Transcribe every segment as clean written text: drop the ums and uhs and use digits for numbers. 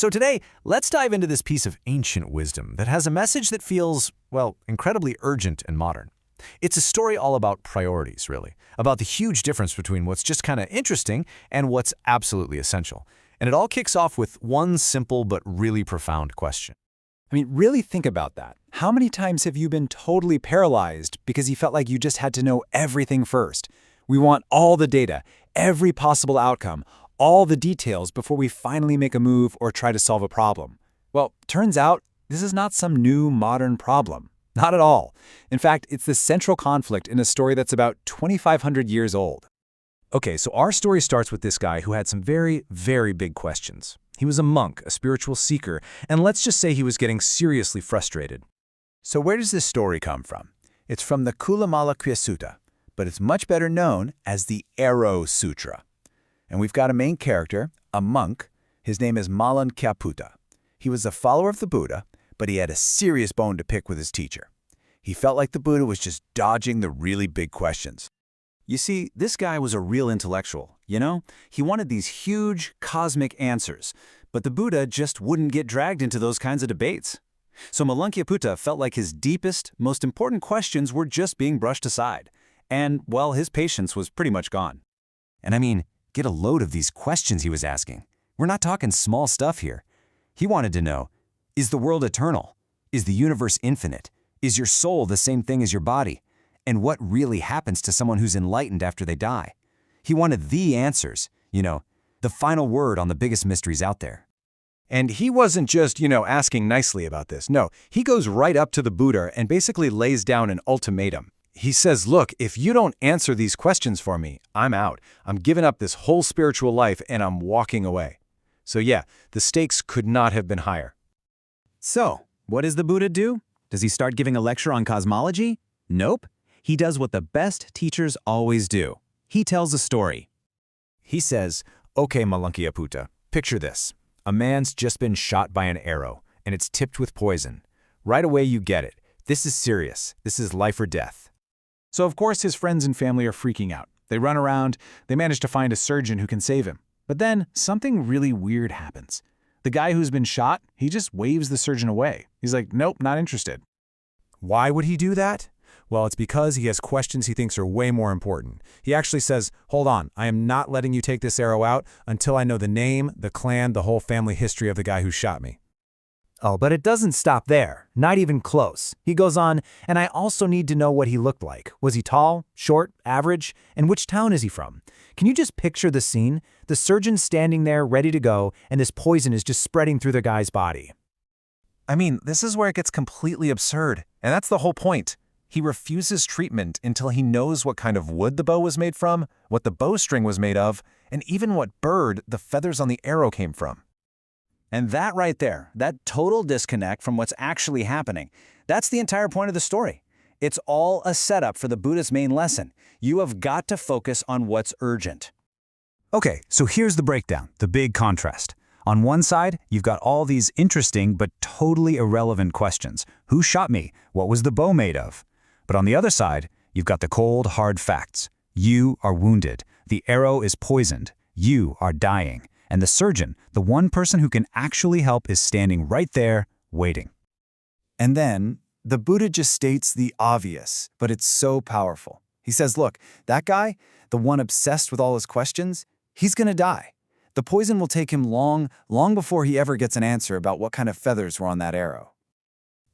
So today, let's dive into this piece of ancient wisdom that has a message that feels, well, incredibly urgent and modern. It's a story all about priorities, really, about the huge difference between what's just kind of interesting and what's absolutely essential. And it all kicks off with one simple but really profound question. I mean, really think about that. How many times have you been totally paralyzed because you felt like you just had to know everything first? We want all the data, every possible outcome, all the details before we finally make a move or try to solve a problem. Well, turns out this is not some new modern problem. Not at all. In fact, it's the central conflict in a story that's about 2,500 years old. Okay, so our story starts with this guy who had some very, very big questions. He was a monk, a spiritual seeker, and let's just say he was getting seriously frustrated. So where does this story come from? It's from the Māluṅkyaputta, but it's much better known as the Arrow Sutra. And we've got a main character, a monk. His name is Māluṅkyaputta. He was a follower of the Buddha, but he had a serious bone to pick with his teacher. He felt like the Buddha was just dodging the really big questions. You see, this guy was a real intellectual, you know? He wanted these huge, cosmic answers, but the Buddha just wouldn't get dragged into those kinds of debates. So Māluṅkyaputta felt like his deepest, most important questions were just being brushed aside. And, well, his patience was pretty much gone. And I mean, get a load of these questions he was asking. We're not talking small stuff here. He wanted to know, is the world eternal? Is the universe infinite? Is your soul the same thing as your body? And what really happens to someone who's enlightened after they die? He wanted the answers, the final word on the biggest mysteries out there. And he wasn't just, asking nicely about this. No, he goes right up to the Buddha and basically lays down an ultimatum. He says, look, if you don't answer these questions for me, I'm out. I'm giving up this whole spiritual life and I'm walking away. So yeah, the stakes could not have been higher. So, what does the Buddha do? Does he start giving a lecture on cosmology? Nope. He does what the best teachers always do. He tells a story. He says, okay, Māluṅkyaputta, picture this. A man's just been shot by an arrow, and it's tipped with poison. Right away you get it. This is serious. This is life or death. So of course his friends and family are freaking out. They run around, they manage to find a surgeon who can save him. But then something really weird happens. The guy who's been shot, he just waves the surgeon away. He's like, nope, not interested. Why would he do that? Well, it's because he has questions he thinks are way more important. He actually says, hold on, I am not letting you take this arrow out until I know the name, the clan, the whole family history of the guy who shot me. Oh, but it doesn't stop there. Not even close. He goes on, and I also need to know what he looked like. Was he tall, short, average? And which town is he from? Can you just picture the scene? The surgeon's standing there ready to go, and this poison is just spreading through the guy's body. I mean, this is where it gets completely absurd, and that's the whole point. He refuses treatment until he knows what kind of wood the bow was made from, what the bowstring was made of, and even what bird the feathers on the arrow came from. And that right there, that total disconnect from what's actually happening, that's the entire point of the story. It's all a setup for the Buddha's main lesson. You have got to focus on what's urgent. Okay, so here's the breakdown, the big contrast. On one side, you've got all these interesting but totally irrelevant questions. Who shot me? What was the bow made of? But on the other side, you've got the cold, hard facts. You are wounded. The arrow is poisoned. You are dying. And the surgeon, the one person who can actually help, is standing right there, waiting. And then, the Buddha just states the obvious, but it's so powerful. He says, look, that guy, the one obsessed with all his questions, he's gonna die. The poison will take him long before he ever gets an answer about what kind of feathers were on that arrow.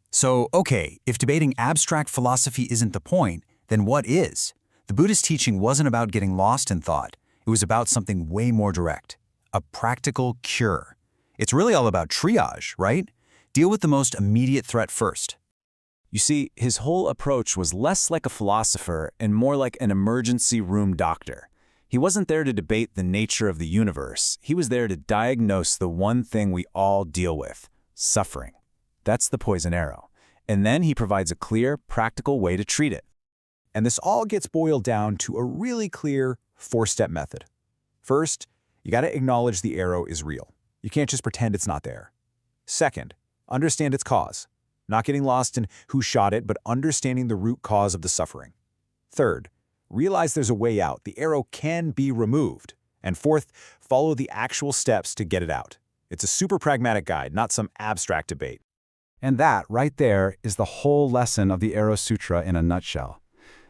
So, okay, if debating abstract philosophy isn't the point, then what is? The Buddhist teaching wasn't about getting lost in thought. It was about something way more direct. A practical cure. It's really all about triage, right? Deal with the most immediate threat first. You see, his whole approach was less like a philosopher and more like an emergency room doctor. He wasn't there to debate the nature of the universe. He was there to diagnose the one thing we all deal with, suffering. That's the poison arrow. And then he provides a clear, practical way to treat it. And this all gets boiled down to a really clear four-step method. First, you got to acknowledge the arrow is real. You can't just pretend it's not there. Second, understand its cause. Not getting lost in who shot it, but understanding the root cause of the suffering. Third, realize there's a way out. The arrow can be removed. And fourth, follow the actual steps to get it out. It's a super pragmatic guide, not some abstract debate. And that, right there, is the whole lesson of the Arrow Sutra in a nutshell.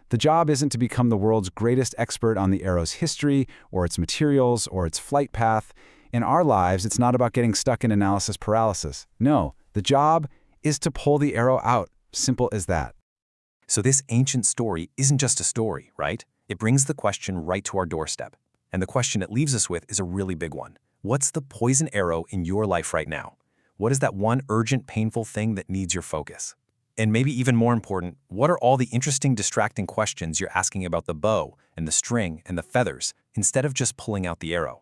The job isn't to become the world's greatest expert on the arrow's history, or its materials, or its flight path. In our lives, it's not about getting stuck in analysis paralysis. No, the job is to pull the arrow out. Simple as that. So this ancient story isn't just a story, right? It brings the question right to our doorstep. And the question it leaves us with is a really big one. What's the poison arrow in your life right now? What is that one urgent, painful thing that needs your focus? And maybe even more important, what are all the interesting, distracting questions you're asking about the bow and the string and the feathers instead of just pulling out the arrow?